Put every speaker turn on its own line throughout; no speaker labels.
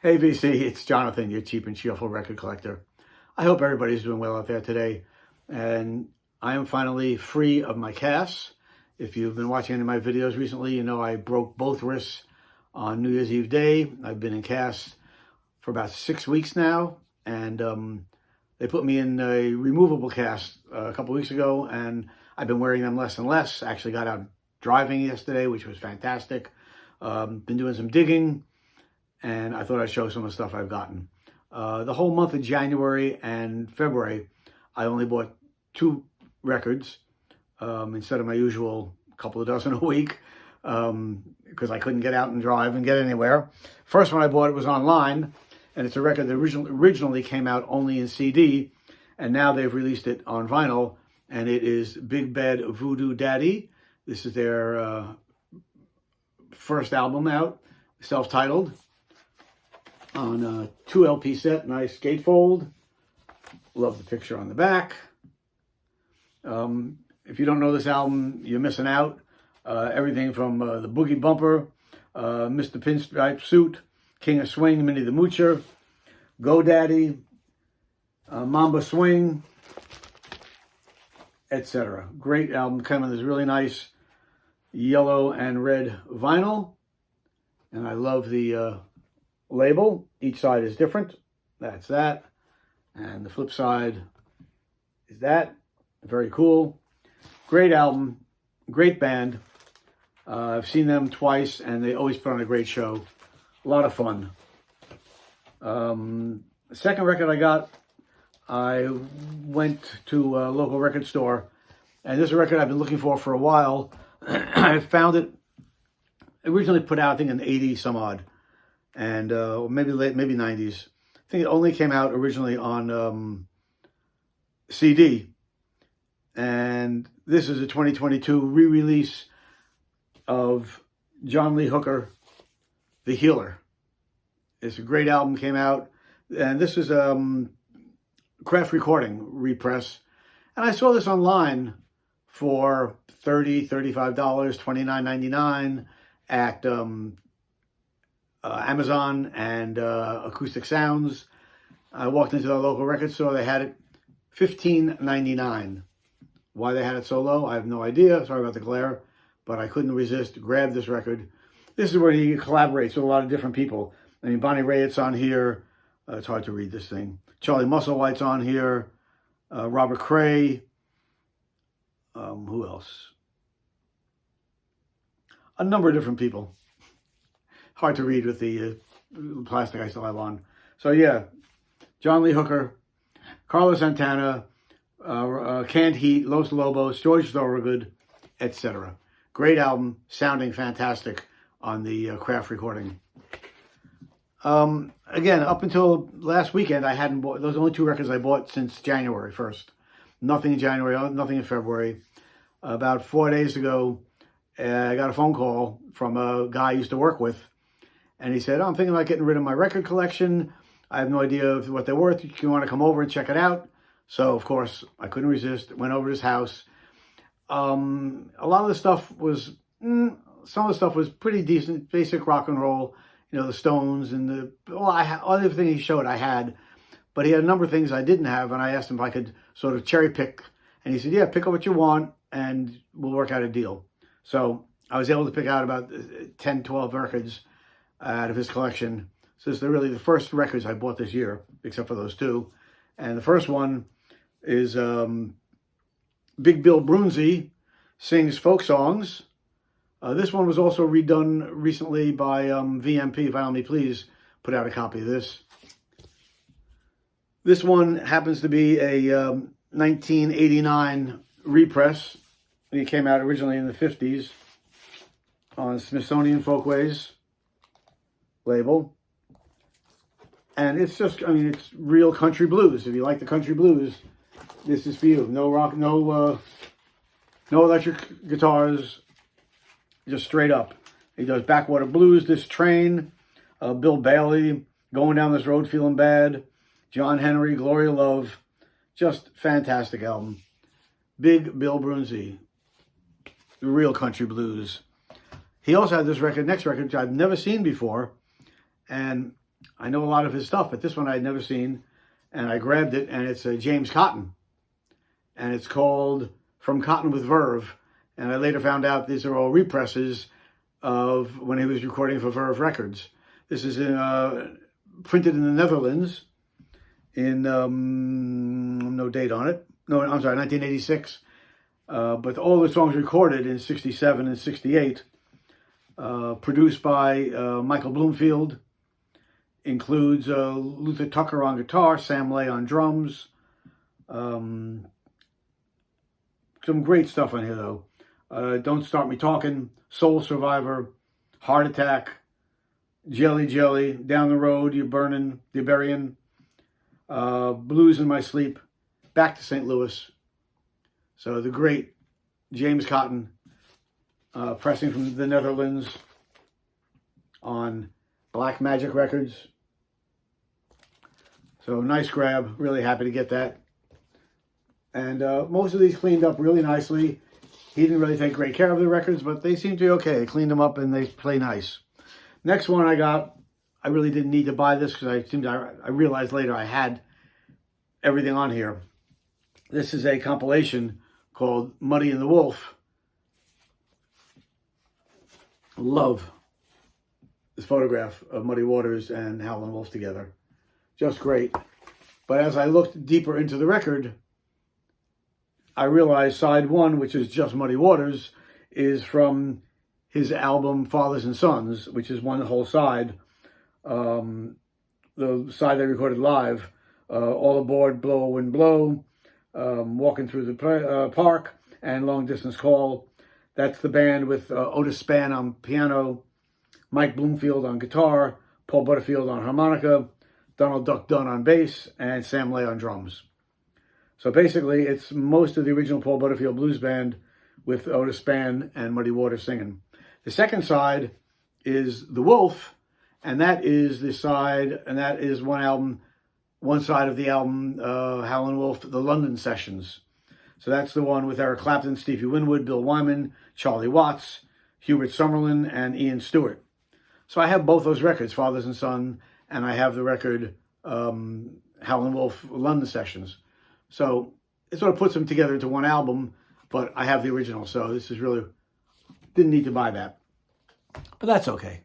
Hey VC, it's Jonathan, your cheap and cheerful record collector. I hope everybody's doing well out there today. And I am finally free of my casts. If you've been watching any of my videos recently, you know I broke both wrists on New Year's Eve day. I've been in casts for about 6 weeks now. And they put me in a removable cast a couple weeks ago, and I've been wearing them less and less. Actually got out driving yesterday, which was fantastic. Been doing some digging. And I thought I'd show some of the stuff I've gotten. The whole month of January and February, I only bought 2 records instead of my usual couple of dozen a week because I couldn't get out and drive and get anywhere. First one I bought was online, and it's a record that originally came out only in CD, and now they've released it on vinyl, and it is Big Bad Voodoo Daddy. This is their first album out, self-titled. On a 2 LP set, nice gatefold. Love the picture on the back. If you don't know this album, you're missing out. Everything from the Boogie Bumper, Mr. Pinstripe Suit, King of Swing, Minnie the Moocher, Go Daddy, Mamba Swing, etc. Great album. Came in this really nice yellow and red vinyl. And I love the label. Each side is different. That's that. And the flip side is that. Very cool. Great album. Great band. I've seen them twice, and they always put on a great show. A lot of fun. The second record I got, I went to a local record store, and this is a record I've been looking for a while. I found it originally put out, I think, in 80 some odd. And maybe 90s. I think it only came out originally on CD. And this is a 2022 re-release of John Lee Hooker, The Healer. It's a great album, came out. And this is craft recording repress. And I saw this online for $30, $35, $29.99 at Amazon and Acoustic Sounds. I walked into the local record store. They had it $15.99. Why they had it so low, I have no idea. Sorry about the glare, but I couldn't resist. Grabbed this record. This is where he collaborates with a lot of different people. I mean, Bonnie Raitt's on here. It's hard to read this thing. Charlie Musselwhite's on here. Robert Cray. Who else? A number of different people. Hard to read with the plastic I still have on. So yeah, John Lee Hooker, Carlos Santana, Canned Heat, Los Lobos, George Thorogood, etc. Great album, sounding fantastic on the craft recording. Again, up until last weekend, I hadn't bought, those are the only 2 records I bought since January 1st. Nothing in January, nothing in February. About 4 days ago, I got a phone call from a guy I used to work with. And he said, I'm thinking about getting rid of my record collection. I have no idea what they're worth. You want to come over and check it out? So, of course, I couldn't resist. Went over to his house. A lot of the stuff was, some of the stuff was pretty decent, basic rock and roll. You know, the Stones and all everything he showed I had. But he had a number of things I didn't have, and I asked him if I could sort of cherry pick. And he said, yeah, pick up what you want, and we'll work out a deal. So I was able to pick out about 10, 12 records out of his collection. So they're really the first records I bought this year, except for those 2. And the first one is Big Bill Broonzy Sings Folk Songs. This one was also redone recently by VMP, Vinyl Me Please, put out a copy of this. This one happens to be a 1989 repress. It came out originally in the 50s on Smithsonian Folkways label. And it's just, I mean, it's real country blues. If you like the country blues, this is for you. No rock, no electric guitars, just straight up. He does Backwater Blues, This Train, Bill Bailey, Going Down This Road Feeling Bad, John Henry, Gloria Love. Just fantastic album. Big Bill Broonzy, the real country blues. He also had this record, next record, which I've never seen before. And I know a lot of his stuff, but this one I had never seen, and I grabbed it, and it's James Cotton, and it's called From Cotton with Verve, and I later found out these are all represses of when he was recording for Verve Records. This is printed in the Netherlands in, no date on it. No, I'm sorry, 1986. But all the songs recorded in 67 and 68, produced by Michael Bloomfield, includes Luther Tucker on guitar, Sam Lay on drums. Some great stuff on here, though. Don't Start Me Talking, Soul Survivor, Heart Attack, Jelly Jelly, Down the Road, You're Burying, Blues in My Sleep, Back to St. Louis. So the great James Cotton, pressing from the Netherlands on Black Magic Records. So nice grab, really happy to get that. And most of these cleaned up really nicely. He didn't really take great care of the records, but they seem to be okay. I cleaned them up and they play nice. Next one I got, I really didn't need to buy this because I realized later I had everything on here. This is a compilation called Muddy and the Wolf. Love this photograph of Muddy Waters and Howlin' Wolf together. Just great. But as I looked deeper into the record, I realized side one, which is just Muddy Waters, is from his album Fathers and Sons, which is one whole side. The side they recorded live, All Aboard, Blow Wind Blow, Walking Through the Park, and Long Distance Call. That's the band with Otis Spann on piano, Mike Bloomfield on guitar, Paul Butterfield on harmonica, Donald Duck Dunn on bass, and Sam Lay on drums. So basically, it's most of the original Paul Butterfield blues band with Otis Spann and Muddy Waters singing. The second side is The Wolf, and that is the side, and that is one side of the album, Howlin' Wolf, The London Sessions. So that's the one with Eric Clapton, Stevie Winwood, Bill Wyman, Charlie Watts, Hubert Summerlin, and Ian Stewart. So I have both those records, Fathers and Son, and I have the record Howlin' Wolf, London Sessions. So it sort of puts them together into one album, but I have the original, so this is really, didn't need to buy that. But that's okay.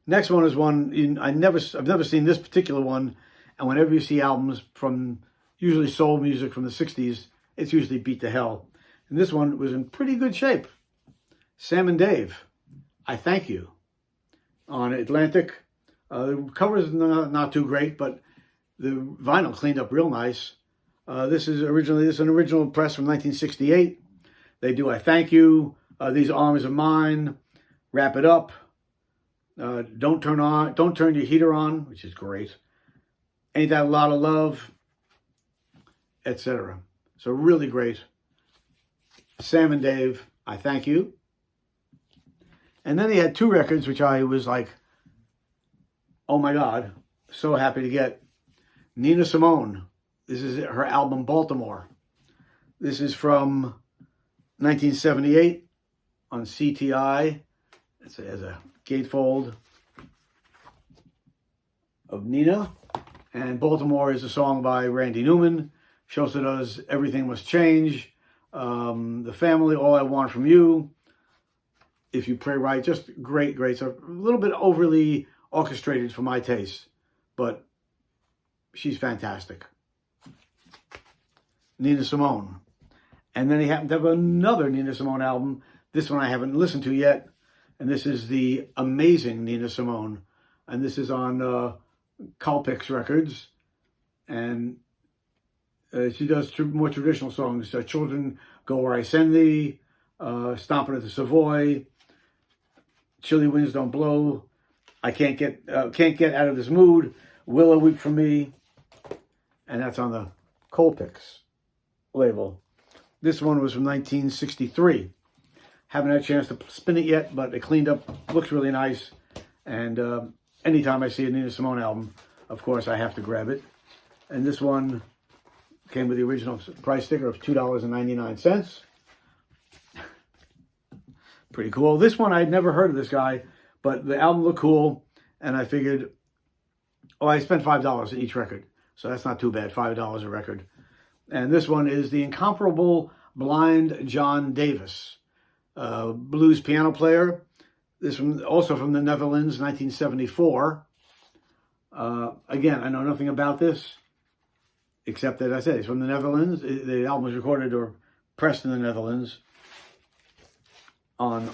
Next one is one, I've never seen this particular one, and whenever you see albums from usually soul music from the 60s, it's usually beat to hell. And this one was in pretty good shape. Sam and Dave, I Thank You, on Atlantic. The cover is not too great, but the vinyl cleaned up real nice. This is an original press from 1968. They do I Thank You, These Arms Are Mine, Wrap It Up, Don't Turn Your Heater On, which is great, Ain't That a Lot of Love, etc. So really great. Sam and Dave, I Thank You. And then he had two records, which I was like, oh my God, so happy to get. Nina Simone. This is her album, Baltimore. This is from 1978 on CTI. It has a gatefold of Nina. And Baltimore is a song by Randy Newman. She also does Everything Must Change, The Family, All I Want From You, If You Pray Right. Just great, great. So a little bit overly orchestrated for my taste, but she's fantastic. Nina Simone. And then he happened to have another Nina Simone album. This one I haven't listened to yet. And this is the amazing Nina Simone. And this is on Colpix Records. And she does more traditional songs. Children Go Where I Send Thee, Stomping at the Savoy, Chilly Winds Don't Blow, I Can't Get Out of This Mood, Willow Weep for Me. And that's on the Colpix label. This one was from 1963. Haven't had a chance to spin it yet, but it cleaned up, looks really nice. And anytime I see a Nina Simone album, of course, I have to grab it. And this one came with the original price sticker of $2.99. Pretty cool. This one, I'd never heard of this guy, but the album looked cool. And I figured, Oh, I spent $5 on each record, so that's not too bad, $5 a record. And this one is the incomparable Blind John Davis, blues piano player. This one also from the Netherlands, 1974. Again, I know nothing about this, except that I said it's from the Netherlands. The album was recorded or pressed in the Netherlands on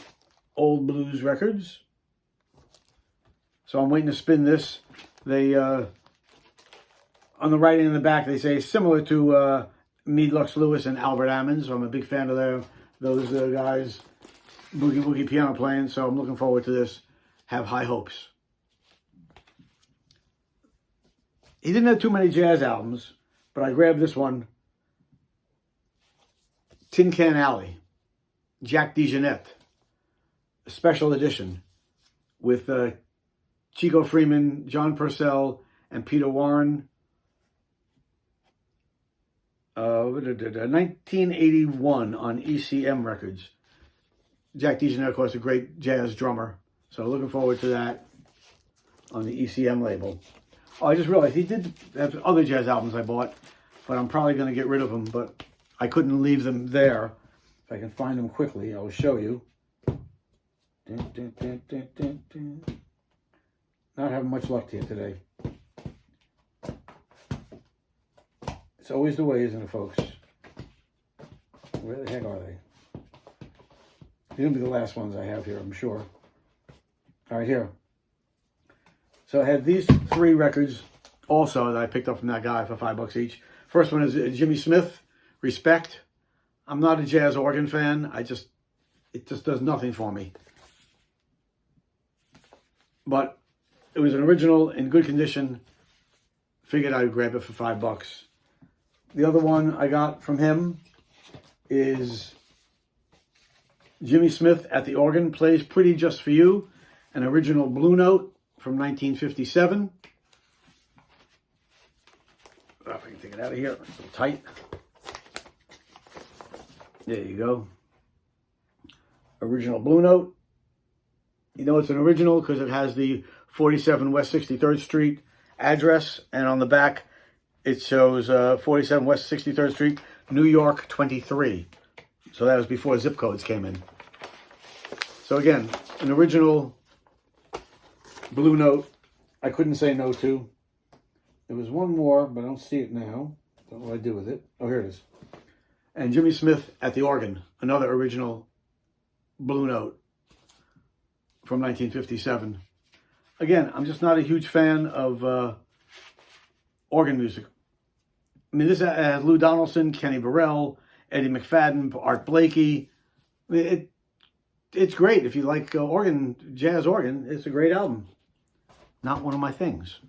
Old Blues Records. So I'm waiting to spin this. They, on the right and in the back, they say similar to Meade Lux Lewis and Albert Ammons. So I'm a big fan of those guys, boogie woogie piano playing. So I'm looking forward to this. Have high hopes. He didn't have too many jazz albums, but I grabbed this one, Tin Can Alley, Jack DeJohnette, a special edition with Chico Freeman, John Purcell, and Peter Warren. 1981 on ECM Records. Jack DeJohnette, of course, a great jazz drummer. So looking forward to that on the ECM label. Oh, I just realized he did have other jazz albums I bought, but I'm probably going to get rid of them, but I couldn't leave them there. If I can find them quickly, I'll show you. Not having much luck here today. It's always the way, isn't it, folks? Where the heck are they? These will be the last ones I have here, I'm sure. All right, here. So I had these 3 records also that I picked up from that guy for $5 each. First one is Jimmy Smith, Respect. I'm not a jazz organ fan. It just does nothing for me. But it was an original in good condition. Figured I'd grab it for $5. The other one I got from him is Jimmy Smith at the organ, plays Pretty Just For You, an original Blue Note from 1957. Oh, if I can take it out of here, it's a little tight. There you go. Original Blue Note. You know it's an original because it has the 47 West 63rd Street address, and on the back it shows 47 West 63rd Street, New York 23. So that was before zip codes came in. So again, an original Blue Note I couldn't say no to. There was one more, but I don't see it now. Don't know what I do with it. Oh, here it is. And Jimmy Smith at the organ, another original Blue Note from 1957. Again, I'm just not a huge fan of organ music. I mean, this has Lou Donaldson, Kenny Burrell, Eddie McFadden, Art Blakey. I mean, it's great. If you like organ, jazz organ, it's a great album. Not one of my things.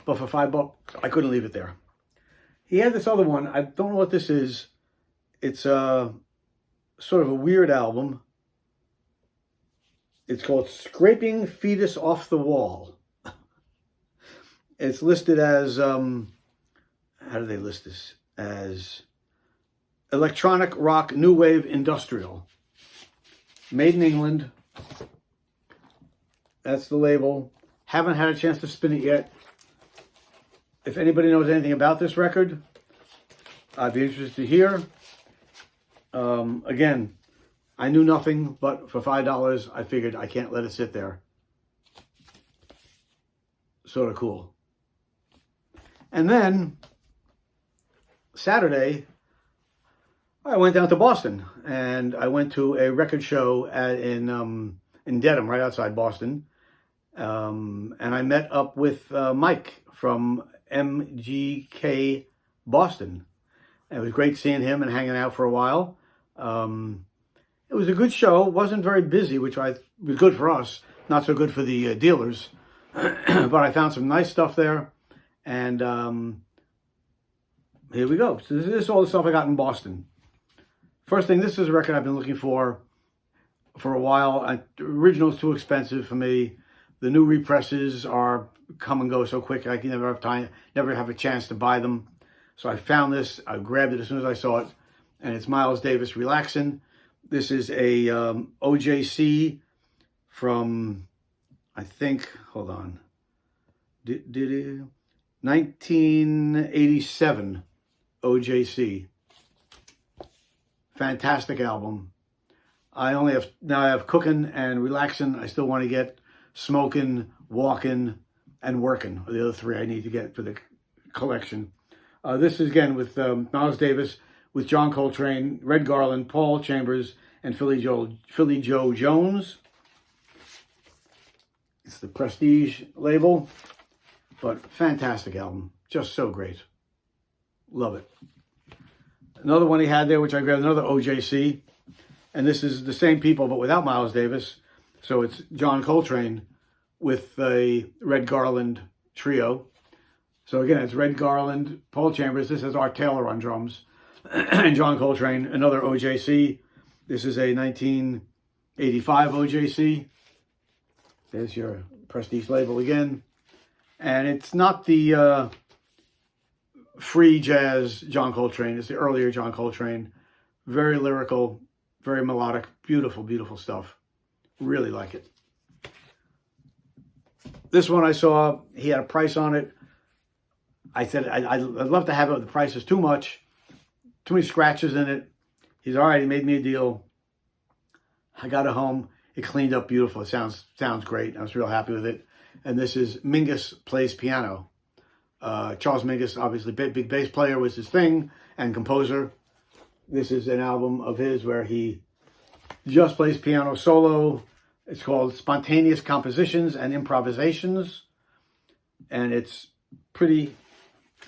But for $5, I couldn't leave it there. He had this other one. I don't know what this is. It's sort of a weird album. It's called Scraping Fetus Off the Wall. It's listed as, how do they list this? As electronic rock, new wave, industrial. Made in England. That's the label. Haven't had a chance to spin it yet. If anybody knows anything about this record, I'd be interested to hear. Again, I knew nothing, but for $5, I figured I can't let it sit there. Sort of cool. And then, Saturday, I went down to Boston, and I went to a record show in Dedham, right outside Boston. And I met up with Mike from MGK Boston. It was great seeing him and hanging out for a while. It was a good show. It wasn't very busy, which was good for us. Not so good for the dealers. But I found some nice stuff there. And here we go. So this is all the stuff I got in Boston. First thing, this is a record I've been looking for a while. The original's too expensive for me. The new represses are come and go so quick. I can never have time, never have a chance to buy them. So I found this. I grabbed it as soon as I saw it. And it's Miles Davis, Relaxin'. This is a OJC from, I think, hold on. 1987 OJC. Fantastic album. I have Cooking and Relaxing. I still want to get Smoking, Walking, and Working are the other three I need to get for the collection. This is again with Miles Davis, with John Coltrane, Red Garland, Paul Chambers, and Philly Joe Jones. It's the Prestige label, but fantastic album. Just so great. Love it. Another one he had there, which I grabbed, another OJC. And this is the same people, but without Miles Davis. So it's John Coltrane with the Red Garland trio. So again, it's Red Garland, Paul Chambers. This is Art Taylor on drums. And John Coltrane, another OJC. This is a 1985 OJC. There's your Prestige label again. And it's not the free jazz John Coltrane. It's the earlier John Coltrane. Very lyrical, very melodic, beautiful, beautiful stuff. Really like it. This one I saw, he had a price on it. I said, I'd love to have it, but the price is too much. Too many scratches in it. He's all right, he made me a deal. I got it home. It cleaned up beautiful. It sounds great. I was real happy with it. And this is Mingus Plays Piano. Charles Mingus, obviously big bass player, was his thing, and composer. This is an album of his where he just plays piano solo. It's called Spontaneous Compositions and Improvisations. And it's pretty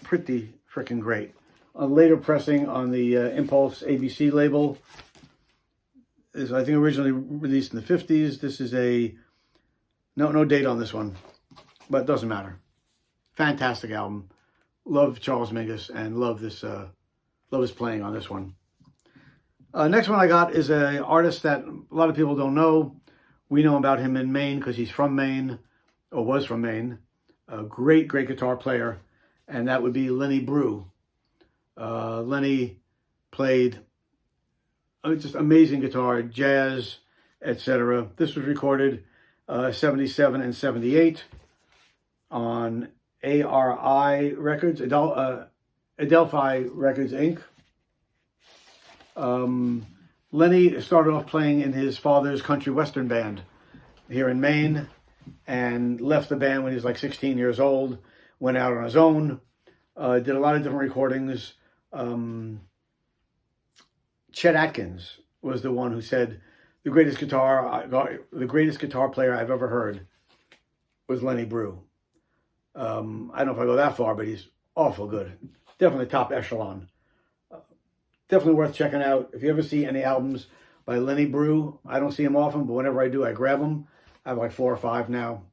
freaking great. A later pressing on the Impulse ABC label is, I think, originally released in the 50s. This is no date on this one, but it doesn't matter. Fantastic album. Love Charles Mingus and love his playing on this one. Next one I got is an artist that a lot of people don't know. We know about him in Maine because he's from Maine, or was from Maine. A great guitar player, and that would be Lenny Brew. Lenny played just amazing guitar, jazz, etc. This was recorded 77 and 78 on ARI Records, Adelphi Records, Inc. Lenny started off playing in his father's country western band here in Maine and left the band when he was like 16 years old, went out on his own, did a lot of different recordings. Chet Atkins was the one who said the greatest guitar player I've ever heard was Lenny Brew. I don't know if I go that far, but he's awful good. Definitely top echelon. Definitely worth checking out. If you ever see any albums by Lenny Brew, I don't see him often, but whenever I do, I grab them. I have like 4 or 5 now.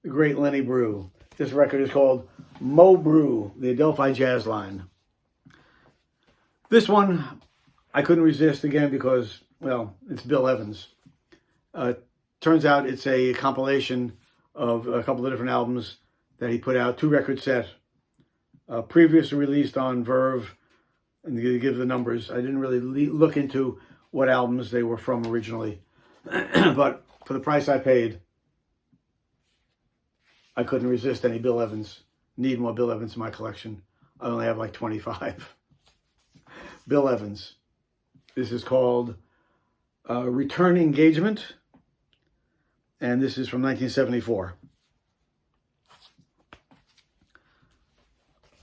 The great Lenny Brew. This record is called Mo Brew, the Adelphi Jazz Line. This one, I couldn't resist again because, well, it's Bill Evans. Turns out it's a compilation of a couple of different albums that he put out, 2-record set, previously released on Verve. And to give the numbers, I didn't really look into what albums they were from originally. But for the price I paid, I couldn't resist any Bill Evans. Need more Bill Evans in my collection. I only have like 25. Bill Evans. This is called Return Engagement. And this is from 1974.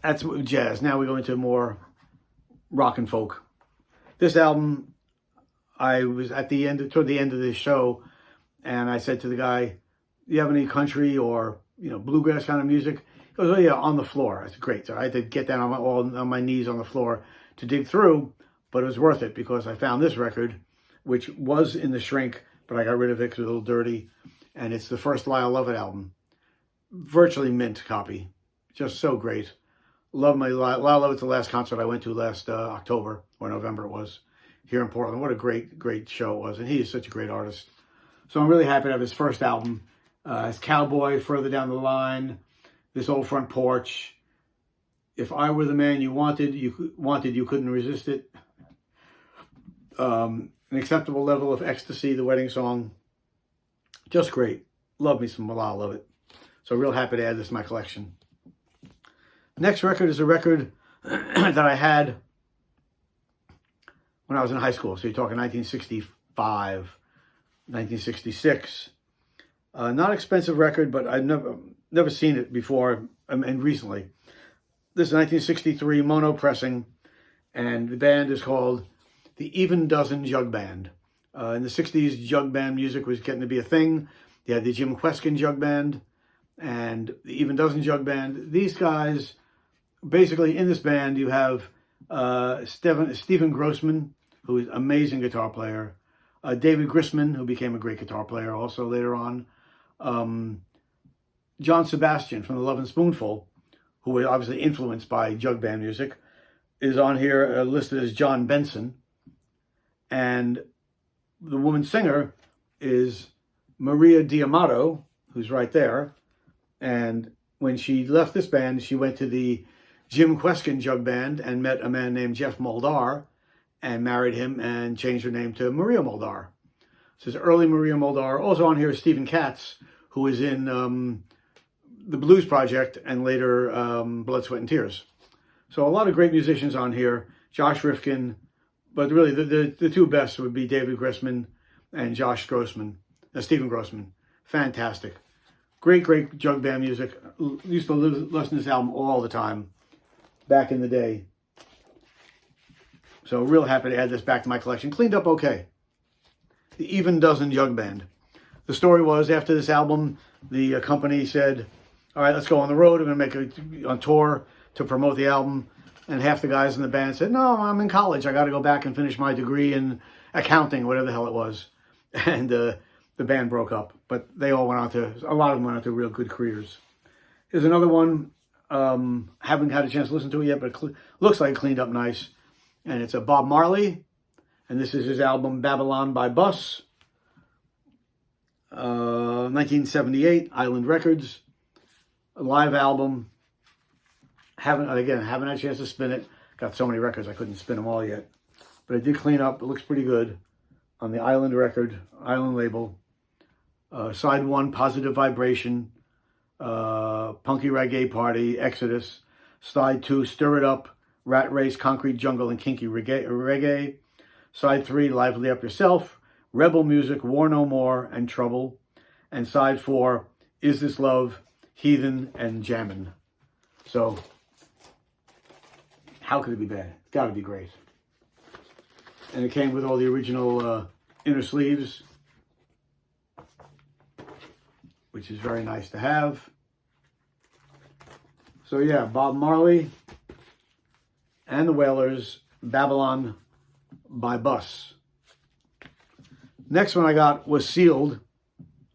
That's jazz. Now we go into more rock and folk. This album, I was toward the end of this show, and I said to the guy, "Do you have any country or bluegrass kind of music?" He goes, "Oh yeah, On the Floor." I said, "Great." So I had to get down on my knees on the floor to dig through, but it was worth it because I found this record, which was in the shrink, but I got rid of it because it was a little dirty, and it's the first Lyle Lovett album, virtually mint copy, just so great. Love my Lyle Lovett's the last concert I went to last October or November it was here in Portland. What a great show it was, and he is such a great artist. So I'm really happy to have his first album. His Cowboy, Further Down the Line, This Old Front Porch, If I Were the Man You Wanted, You Couldn't Resist It, An Acceptable Level of Ecstasy, the wedding song. Just great. Love me some Lyle Lovett. So So real happy to add this to my collection. Next record is a record that I had when I was in high school. So you're talking 1965, 1966. Not expensive record, but I've never seen it before and recently. This is 1963 mono pressing, and the band is called the Even Dozen Jug Band. In the 60s, jug band music was getting to be a thing. You had the Jim Kweskin Jug Band and the Even Dozen Jug Band. These guys, basically in this band, you have Stephen Grossman, who is an amazing guitar player. David Grisman, who became a great guitar player also later on. John Sebastian from the Lovin' Spoonful, who was obviously influenced by jug band music, is on here listed as John Benson. And the woman singer is Maria D'Amato, who's right there. And when she left this band, she went to the Jim Kweskin Jug Band and met a man named Jeff Moldar and married him and changed her name to Maria Moldar. So it's early Maria Moldar. Also on here is Stephen Katz, who is in the Blues Project and later Blood, Sweat, and Tears. So a lot of great musicians on here. Josh Rifkin, but really the two best would be David Grossman and Stephen Grossman. Fantastic. Great jug band music. Used to listen to this album all the time back in the day. So real happy to add this back to my collection. Cleaned up okay. The Even Dozen Jug Band. The story was, after this album, the company said, all right, let's go on the road. We're going to make a tour to promote the album. And half the guys in the band said, no, I'm in college. I got to go back and finish my degree in accounting, whatever the hell it was. And the band broke up. But they all went on to, a lot of them went on to real good careers. Here's another one. Haven't had a chance to listen to it yet, but it looks like it cleaned up nice. And it's a Bob Marley. And this is his album, Babylon by Bus. 1978, Island Records. A live album. Haven't had a chance to spin it. Got so many records, I couldn't spin them all yet. But it did clean up. It looks pretty good on the Island label. Side 1, Positive Vibration. Punky Reggae Party, Exodus. Side 2, Stir It Up, Rat Race, Concrete Jungle, and Kinky Reggae. Side 3, Lively Up Yourself, Rebel Music, War No More, and Trouble. And side 4, Is This Love, Heathen, and Jammin'. So, how could it be bad? It's got to be great. And it came with all the original inner sleeves, which is very nice to have. So yeah, Bob Marley and the Wailers, Babylon by Bus. Next one I got was sealed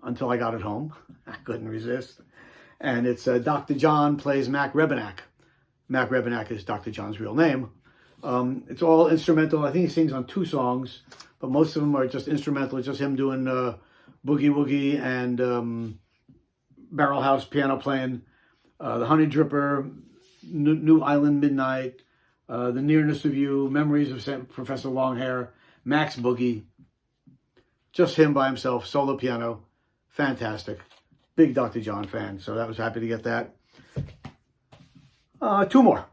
until I got it home. I couldn't resist. And it's Dr. John Plays Mac Rebenack. Mac Rebenack is Dr. John's real name. It's all instrumental. I think he sings on 2 songs, but most of them are just instrumental. It's just him doing Boogie Woogie and Barrel House piano playing. The Honey Dripper, New Island Midnight, The Nearness of You, Memories of Professor Longhair, Max Boogie. Just him by himself, solo piano. Fantastic. Big Dr. John fan, so I was happy to get that. 2 more.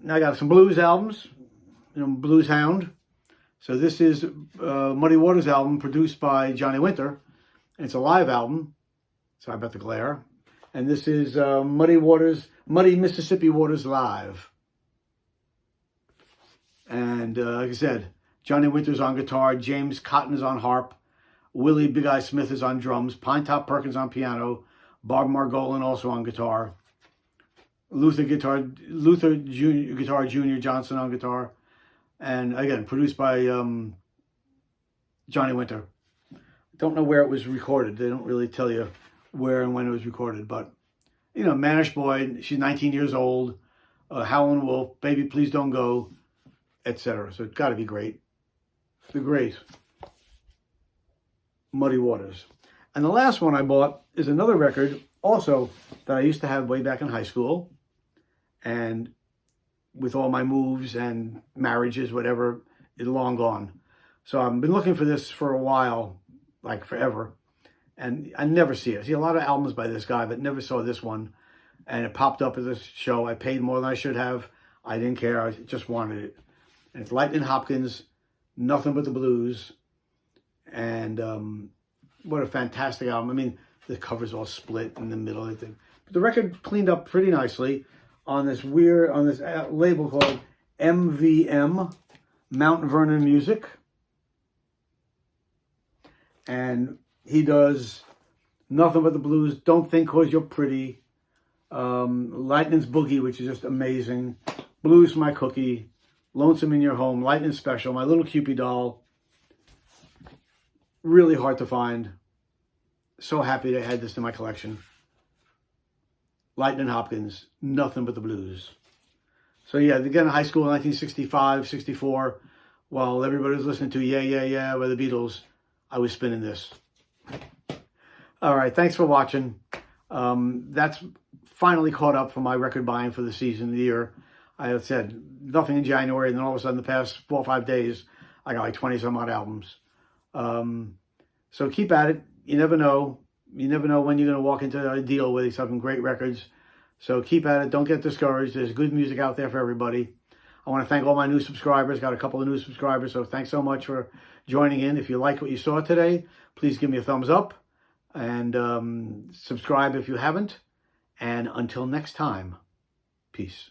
Now I got some blues albums. Blues Hound. So this is Muddy Waters' album produced by Johnny Winter. And it's a live album. Sorry about the glare. And this is Muddy Mississippi Waters Live. And like I said, Johnny Winter's on guitar, James Cotton is on harp, Willie Big Eye Smith is on drums, Pine Top Perkins on piano, Bob Margolin also on guitar, Luther Jr. Johnson on guitar, and again, produced by Johnny Winter. Don't know where it was recorded. They don't really tell you where and when it was recorded, but Mannish Boy, she's 19 years old, Howlin' Wolf, Baby Please Don't Go, etc. So it's got to be great. The great Muddy Waters. And the last one I bought is another record also that I used to have way back in high school. And with all my moves and marriages, whatever, it's long gone. So I've been looking for this for a while, like forever. And I never see it. I see a lot of albums by this guy, but never saw this one. And it popped up at this show. I paid more than I should have. I didn't care. I just wanted it. And it's Lightning Hopkins, Nothing But the Blues. And what a fantastic album. I mean, the cover's all split in the middle. But the record cleaned up pretty nicely on this label called MVM, Mount Vernon Music. And he does Nothing But the Blues, Don't Think 'Cause You're Pretty, Lightning's Boogie, which is just amazing, Blues for My Cookie, Lonesome in Your Home, Lightning Special, My Little Cupid Doll. Really hard to find. So happy to add this to my collection. Lightning Hopkins, Nothing But the Blues. So yeah, again, in high school, 1965, 64, while everybody was listening to Yeah, Yeah, Yeah by the Beatles, I was spinning this. All right, thanks for watching. That's finally caught up for my record buying for the season, the year. I had said nothing in January, and then all of a sudden, the past 4 or 5 days, I got like 20 some odd albums. So keep at it. You never know. You never know when you're going to walk into a deal with some great records. So keep at it. Don't get discouraged. There's good music out there for everybody. I want to thank all my new subscribers. Got a couple of new subscribers, so thanks so much for joining in. If you like what you saw today, please give me a thumbs up and subscribe if you haven't. And until next time, peace.